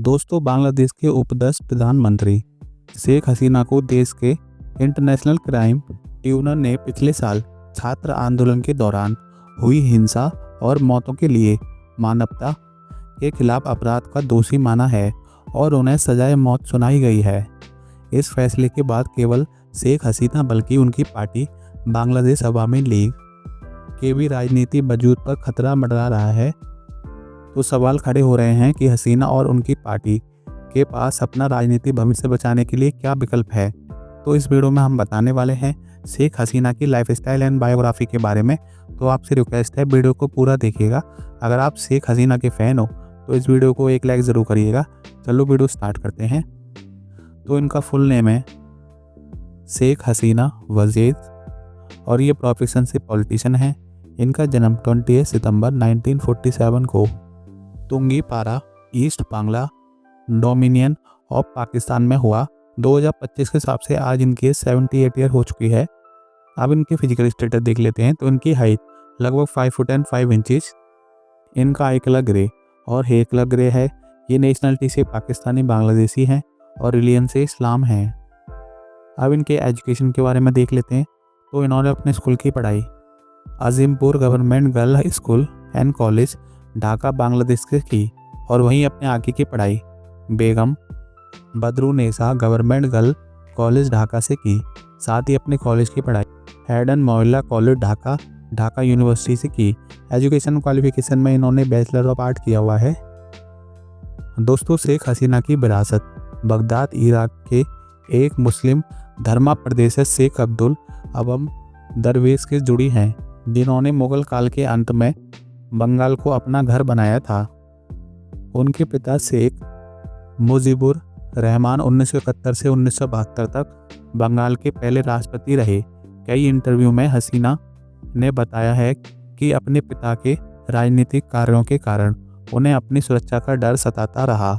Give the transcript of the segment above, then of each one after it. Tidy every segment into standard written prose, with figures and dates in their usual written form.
दोस्तों, बांग्लादेश के उप-10 प्रधानमंत्री शेख हसीना को देश के इंटरनेशनल क्राइम ट्रिब्यूनल ने पिछले साल छात्र आंदोलन के दौरान हुई हिंसा और मौतों के लिए मानवता के खिलाफ अपराध का दोषी माना है और उन्हें सजाए मौत सुनाई गई है। इस फैसले के बाद केवल शेख हसीना बल्कि उनकी पार्टी बांग्लादेश अवामी लीग के भी राजनीति वजूद पर खतरा मंडरा रहा है। तो सवाल खड़े हो रहे हैं कि हसीना और उनकी पार्टी के पास अपना राजनीतिक भविष्य बचाने के लिए क्या विकल्प है। तो इस वीडियो में हम बताने वाले हैं शेख हसीना की लाइफस्टाइल एंड बायोग्राफी के बारे में। तो आपसे रिक्वेस्ट है वीडियो को पूरा देखिएगा। अगर आप शेख हसीना के फ़ैन हो तो इस वीडियो को एक लाइक ज़रूर करिएगा। चलो वीडियो स्टार्ट करते हैं। तो इनका फुल नेम है शेख हसीना वजीद और ये प्रोफेशन से पॉलिटिशियन है। इनका जन्म 28 सितंबर 1947 को Tungipara east Bangla dominion of Pakistan में हुआ। 2025 के हिसाब से आज इनकी 78 ईयर हो चुकी है। अब इनके फिजिकल स्टेटस देख लेते हैं। तो इनकी हाइट लगभग 5 फुट एंड 5 इंचेस। इनका आई कलर ग्रे और हेयर कलर ग्रे है। ये नेशनलिटी से पाकिस्तानी बांग्लादेशी हैं और रिलीजन से इस्लाम है। अब इनके एजुकेशन के बारे में देख लेते हैं। तो इन्होंने अपने स्कूल की पढ़ाई Azimpur government girl high school and college Dhaka Bangladesh से की और वहीं अपने आगे की पढ़ाई Begum Badrunnesa government girl college Dhaka से की। साथ ही अपने कॉलेज की पढ़ाई हैडन मोहल्ला कॉलेज ढाका ढाका यूनिवर्सिटी से की। एजुकेशन क्वालिफिकेशन में इन्होंने बैचलर ऑफ आर्ट किया हुआ है। दोस्तों, शेख हसीना की विरासत बगदाद इराक के एक मुस्लिम धर्मा प्रदेश शेख अब्दुल अवम दरवेश के जुड़ी हैं, जिन्होंने मुगल काल के अंत में बंगाल को अपना घर बनाया था। उनके पिता शेख मुजीबुर रहमान 1971 से 1972 तक बंगाल के पहले राष्ट्रपति रहे। कई इंटरव्यू में हसीना ने बताया है कि अपने पिता के राजनीतिक कार्यों के कारण उन्हें अपनी सुरक्षा का डर सताता रहा।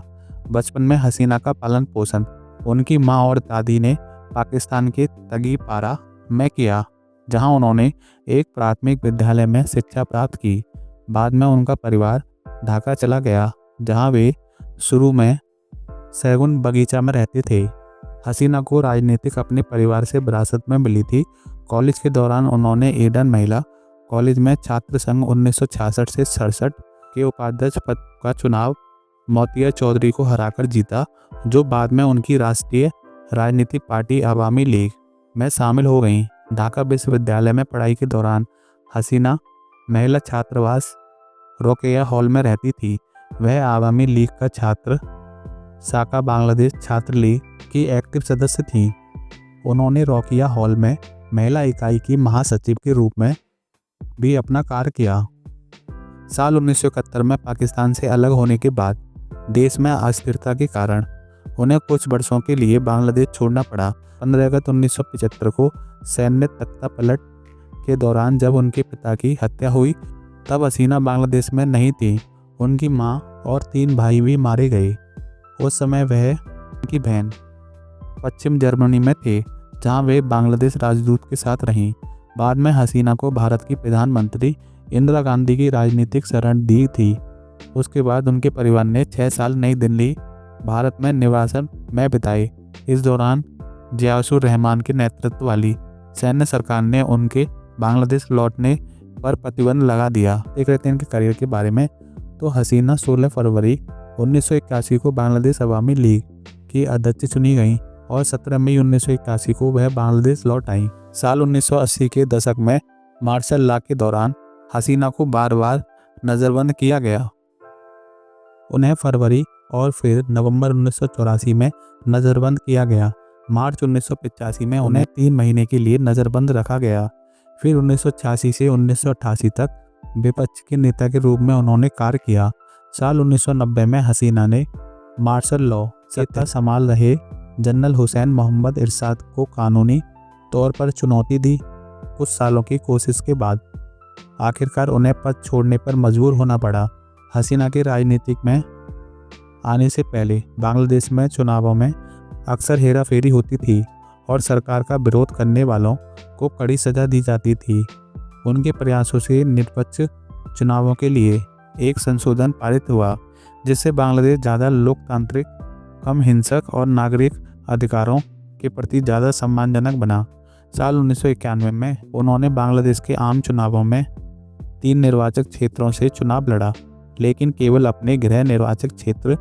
बचपन में हसीना का पालन पोषण उनकी मां और दादी ने पाकिस्तान के तगीपारा में किया, जहां उन्होंने एक प्राथमिक विद्यालय में शिक्षा प्राप्त की। बाद में उनका परिवार ढाका चला गया, जहां वे शुरू में सैगुन बगीचा में रहते थे। हसीना को राजनीतिक अपने परिवार से विरासत में मिली थी। कॉलेज के दौरान उन्होंने एडन महिला कॉलेज में छात्र संघ 1966 से 67 के उपाध्यक्ष पद का चुनाव मोतिया चौधरी को हराकर जीता, जो बाद में उनकी राष्ट्रीय राजनीतिक पार्टी अवामी लीग में शामिल हो गईं। ढाका विश्वविद्यालय में पढ़ाई के दौरान हसीना महिला छात्रावास रोकेया हॉल में रहती थी। वह अवामी लीग का छात्र शाखा बांग्लादेश छात्र लीग की एक्टिव सदस्य थीं। उन्होंने रोकेया हॉल में महिला इकाई की महासचिव के रूप में भी अपना कार्य किया। साल 1971 में पाकिस्तान से अलग होने के बाद देश में अस्थिरता के कारण उन्हें कुछ वर्षों के लिए बांग्लादेश छोड़ना पड़ा। 15 अगस्त 1975 को सैन्य तख्ता पलट के दौरान जब उनके पिता की हत्या हुई, तब हसीना बांग्लादेश में नहीं थी। उनकी मां और 3 भाई भी मारे गए। उस समय वह उनकी बहन पश्चिम जर्मनी में थे, जहां वे बांग्लादेश राजदूत के साथ रहीं। बाद में हसीना को भारत की प्रधानमंत्री इंदिरा गांधी की राजनीतिक शरण दी थी। उसके बाद उनके परिवार ने 6 साल नई दिल्ली भारत में निवासन में बिताए। इस दौरान जियाउर रहमान के नेतृत्व वाली सैन्य सरकार ने उनके बांग्लादेश लौटने पर प्रतिबंध लगा दिया। देख लेते हैं इनके करियर के बारे में। तो हसीना 16 फरवरी 1981 को बांग्लादेश अवामी लीग की अध्यक्ष चुनी गई और 17 मई 1981 को वह बांग्लादेश लौट आई। साल 1980 के दशक में मार्शल लॉ के दौरान हसीना को बार बार नज़रबंद किया गया। उन्हें फरवरी और फिर नवंबर 1984 में नज़रबंद किया गया। मार्च 1985 में उन्हें 3 महीने के लिए नज़रबंद रखा गया। फिर 1986 से 1988 तक विपक्ष के नेता के रूप में उन्होंने कार्य किया। साल 1990 में हसीना ने मार्शल लॉ सत्ता संभाल रहे जनरल हुसैन मोहम्मद इरशाद को कानूनी तौर पर चुनौती दी। कुछ सालों की कोशिश के बाद आखिरकार उन्हें पद छोड़ने पर मजबूर होना पड़ा। हसीना के राजनीतिक में आने से पहले बांग्लादेश में चुनावों में अक्सर हेराफेरी होती थी और सरकार का विरोध करने वालों को कड़ी सजा दी जाती थी। उनके प्रयासों से निष्पक्ष चुनावों के लिए एक संशोधन पारित हुआ, जिससे बांग्लादेश ज़्यादा लोकतांत्रिक, कम हिंसक और नागरिक अधिकारों के प्रति ज़्यादा सम्मानजनक बना। साल 1991 में उन्होंने बांग्लादेश के आम चुनावों में 3 निर्वाचक क्षेत्रों से चुनाव लड़ा, लेकिन केवल अपने गृह निर्वाचक क्षेत्र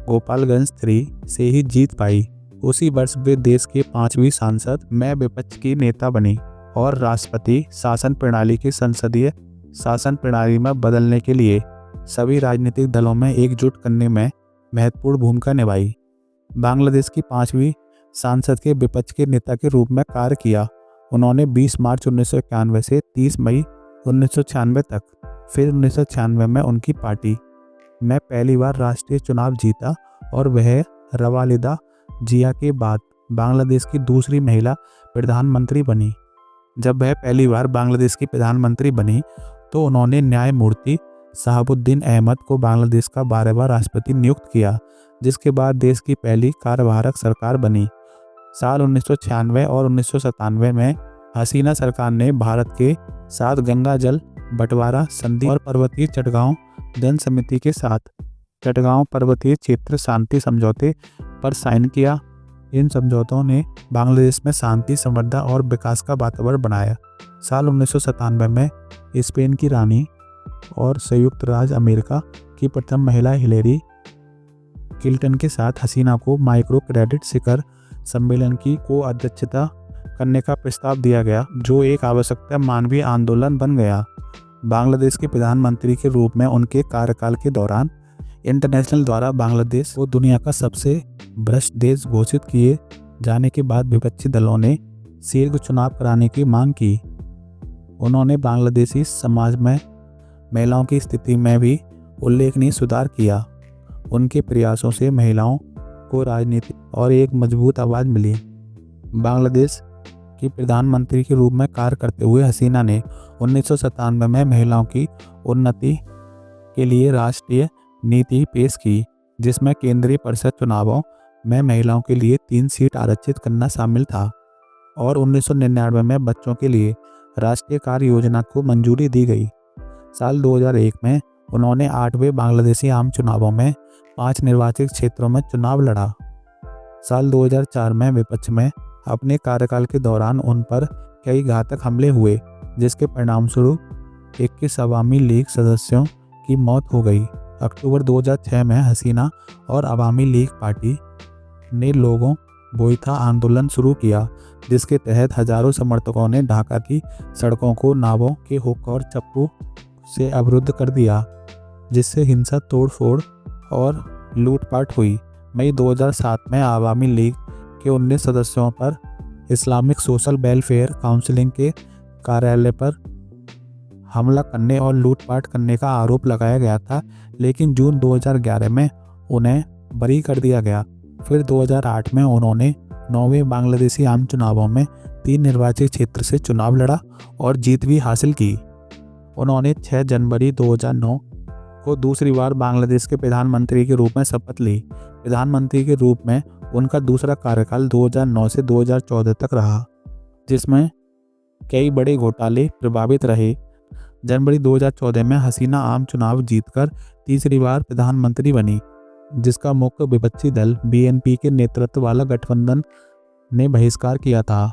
गोपालगंज 3 से ही जीत पाई। उसी वर्ष वे देश के 5वीं सांसद में विपक्ष की नेता बनी और राष्ट्रपति शासन प्रणाली की संसदीय शासन प्रणाली में बदलने के लिए सभी राजनीतिक दलों में एकजुट करने में महत्वपूर्ण भूमिका निभाई। बांग्लादेश की 5वीं सांसद के विपक्ष के नेता के रूप में कार्य किया। उन्होंने 20 मार्च 1991 से 30 मई 1996 तक, फिर 1996 में उनकी पार्टी में पहली बार राष्ट्रीय चुनाव जीता और वह रवालिदा जिया के बाद बांग्लादेश की दूसरी महिला प्रधानमंत्री बनी। जब वह पहली बार बांग्लादेश की प्रधानमंत्री बनी तो उन्होंने न्यायमूर्ति शहाबुद्दीन अहमद को बांग्लादेश का 12वां राष्ट्रपति नियुक्त किया, जिसके बाद देश की पहली कार्यवाहक सरकार बनी। साल 1996 और 1997 में हसीना सरकार ने भारत के साथ गंगा जल बंटवारा संधि और पर्वतीय चटगांव जन समिति के साथ चटगांव पर्वतीय क्षेत्र शांति समझौते पर साइन किया। इन समझौतों ने बांग्लादेश में शांति, समृद्धि और विकास का वातावरण बनाया। साल 1997 में स्पेन की रानी और संयुक्त राज्य अमेरिका की प्रथम महिला हिलेरी क्लिंटन के साथ हसीना को माइक्रो क्रेडिट शिखर सम्मेलन की को अध्यक्षता करने का प्रस्ताव दिया गया, जो एक आवश्यकता मानवीय आंदोलन बन गया। बांग्लादेश के प्रधानमंत्री के रूप में उनके कार्यकाल के दौरान इंटरनेशनल द्वारा बांग्लादेश को दुनिया का सबसे भ्रष्ट देश घोषित किए जाने के बाद विपक्षी दलों ने शीघ्र चुनाव कराने की मांग की। उन्होंने बांग्लादेशी समाज में महिलाओं की स्थिति में भी उल्लेखनीय सुधार किया। उनके प्रयासों से महिलाओं को राजनीति और एक मजबूत आवाज़ मिली। बांग्लादेश की प्रधानमंत्री के रूप में कार्य करते हुए हसीना ने 1997 में महिलाओं की उन्नति के लिए राष्ट्रीय नीति पेश की, जिसमें केंद्रीय परिषद चुनावों में महिलाओं के लिए 3 सीट आरक्षित करना शामिल था और 1999 में बच्चों के लिए राष्ट्रीय कार्य योजना को मंजूरी दी गई। साल 2001 में उन्होंने 8वें बांग्लादेशी आम चुनावों में 5 निर्वाचक क्षेत्रों में चुनाव लड़ा। साल 2004 में विपक्ष में अपने कार्यकाल के दौरान उन पर कई घातक हमले हुए, जिसके परिणामस्वरूप 21 अवामी लीग सदस्यों की मौत हो गई। अक्टूबर 2006 में हसीना और अवामी लीग पार्टी ने लोगों बोईथा आंदोलन शुरू किया, जिसके तहत हजारों समर्थकों ने ढाका की सड़कों को नावों के हुक और चप्पू से अवरुद्ध कर दिया, जिससे हिंसा, तोड़फोड़ और लूटपाट हुई। मई 2007 में अवामी लीग के 19 सदस्यों पर इस्लामिक सोशल वेलफेयर काउंसिलिंग के कार्यालय पर हमला करने और लूटपाट करने का आरोप लगाया गया था, लेकिन जून 2011 में उन्हें बरी कर दिया गया। फिर 2008 में उन्होंने 9वें बांग्लादेशी आम चुनावों में 3 निर्वाचक क्षेत्र से चुनाव लड़ा और जीत भी हासिल की। उन्होंने 6 जनवरी 2009 को दूसरी बार बांग्लादेश के प्रधानमंत्री के रूप में शपथ ली। प्रधानमंत्री के रूप में उनका दूसरा कार्यकाल 2009 से 2014 तक रहा, जिसमें कई बड़े घोटाले प्रभावित रहे। जनवरी 2014 में हसीना आम चुनाव जीतकर तीसरी बार प्रधानमंत्री बनी, जिसका मुख्य विपक्षी दल बीएनपी के नेतृत्व वाला गठबंधन ने बहिष्कार किया था।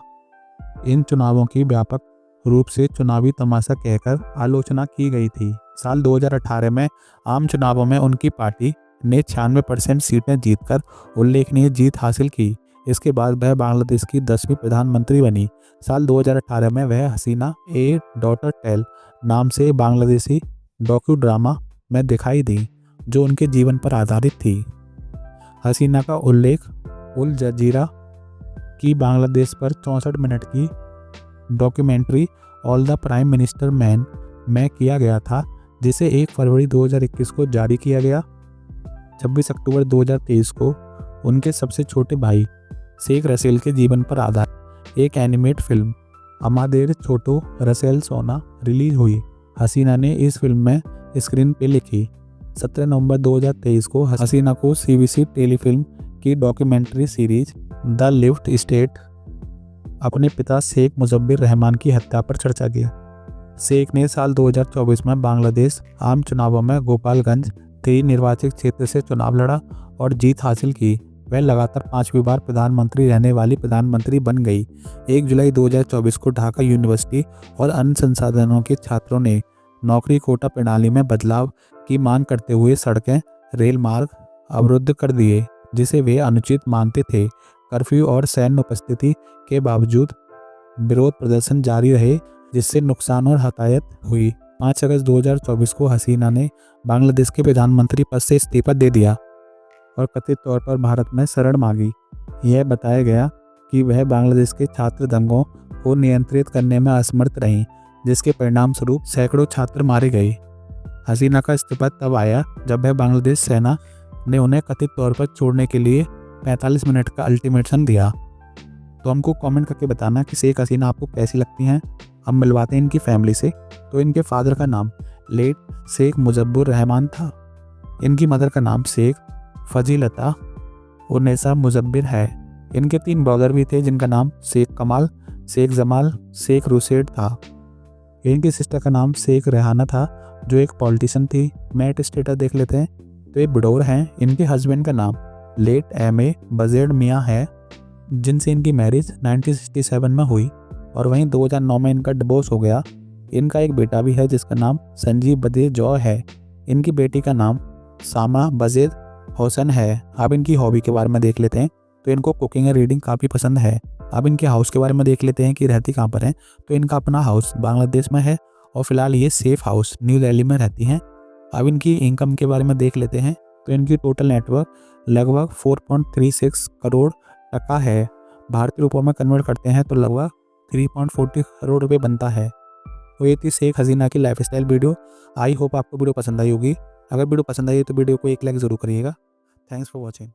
इन चुनावों की व्यापक रूप से चुनावी तमाशा कहकर आलोचना की गई थी। साल 2018 में आम चुनावों में उनकी पार्टी ने 96% सीटें जीतकर उल्लेखनीय जीत हासिल की। इसके बाद वह बांग्लादेश की 10वीं प्रधानमंत्री बनी। साल 2018 में वह हसीना ए डॉटर टेल नाम से बांग्लादेशी डॉक्यू ड्रामा में दिखाई दी, जो उनके जीवन पर आधारित थी। हसीना का उल्लेख उल जजीरा की बांग्लादेश पर 64 मिनट की documentary all the prime minister man में किया गया था, जिसे 1 फरवरी 2021 को जारी किया गया। 26 अक्टूबर 2023 को उनके सबसे छोटे भाई शेख रसेल के जीवन पर आधारित एक एनिमेट फिल्म अमादेर छोटो रसेल सोना रिलीज हुई। हसीना ने इस फिल्म में स्क्रीन पे लिखी। 17 नवंबर 2023 को हसीना को सीबीसी टेलीफिल्म की documentary series the lift state अपने पिता शेख मुजब्बिर रहमान की हत्या पर चर्चा किया। शेख ने साल 2024 में बांग्लादेश आम चुनावों में गोपालगंज 3 निर्वाचित क्षेत्र से चुनाव लड़ा और जीत हासिल की। वह लगातार 5वीं बार प्रधानमंत्री रहने वाली प्रधानमंत्री बन गई। 1 जुलाई 2024 को ढाका यूनिवर्सिटी और अन्य संसाधनों के छात्रों ने नौकरी कोटा प्रणाली में बदलाव की मांग करते हुए सड़कें, रेल मार्ग अवरुद्ध कर दिए, जिसे वे अनुचित मानते थे। कर्फ्यू और सैन्य उपस्थिति के बावजूद विरोध प्रदर्शन जारी रहे, जिससे नुकसान और हताहत हुई। 5 अगस्त 2024 को हसीना ने बांग्लादेश के प्रधानमंत्री पद से इस्तीफा दे दिया और कथित तौर पर भारत में शरण मांगी। यह बताया गया कि वह बांग्लादेश के छात्र दंगों को नियंत्रित करने में असमर्थ रहीं, जिसके परिणाम स्वरूप सैकड़ों छात्र मारे गए। हसीना का इस्तीफा तब आया जब वह बांग्लादेश सेना ने उन्हें कथित तौर पर छोड़ने के लिए 45 मिनट का अल्टीमेटम दिया। तो हमको कमेंट करके बताना कि शेख हसीना आपको कैसी लगती हैं। हम मिलवाते हैं इनकी फैमिली से। तो इनके फादर का नाम लेट शेख मुजब्बुर रहमान था। इनकी मदर का नाम शेख फजीलता उन्नेसा मुजब्बिर है। इनके 3 ब्रदर भी थे, जिनका नाम शेख कमाल, शेख जमाल, शेख रुशेड था। इनकी सिस्टर का नाम शेख रेहाना था, जो एक पॉलिटिशियन थी। मैट स्टेटस देख लेते हैं तो ये बिडोर हैं। इनके हस्बैंड का नाम लेट एम.ए. बजेड मियाँ है, जिनसे इनकी मैरिज 1967 में हुई और वहीं 2009 में इनका डिवोर्स हो गया। इनका एक बेटा भी है जिसका नाम संजीव बदे जॉय है। इनकी बेटी का नाम सामा बजेद होसन है। अब इनकी हॉबी के बारे में देख लेते हैं तो इनको कुकिंग और रीडिंग काफ़ी पसंद है। अब इनके हाउस के बारे में देख लेते हैं कि रहती कहाँ पर हैं। तो इनका अपना हाउस बांग्लादेश में है और फिलहाल ये सेफ हाउस न्यू दिल्ली में रहती हैं। अब इनकी इनकम के बारे में देख लेते हैं तो इनकी टोटल नेटवर्क लगभग 4.36 करोड़ टका है। भारतीय रुपयों में कन्वर्ट करते हैं तो लगभग 3.40 करोड़ रुपये बनता है। तो ये थी शेख हसीना की लाइफस्टाइल वीडियो। आई होप आपको वीडियो पसंद आई होगी। अगर वीडियो पसंद आई तो वीडियो को एक लाइक ज़रूर करिएगा। Thanks for watching.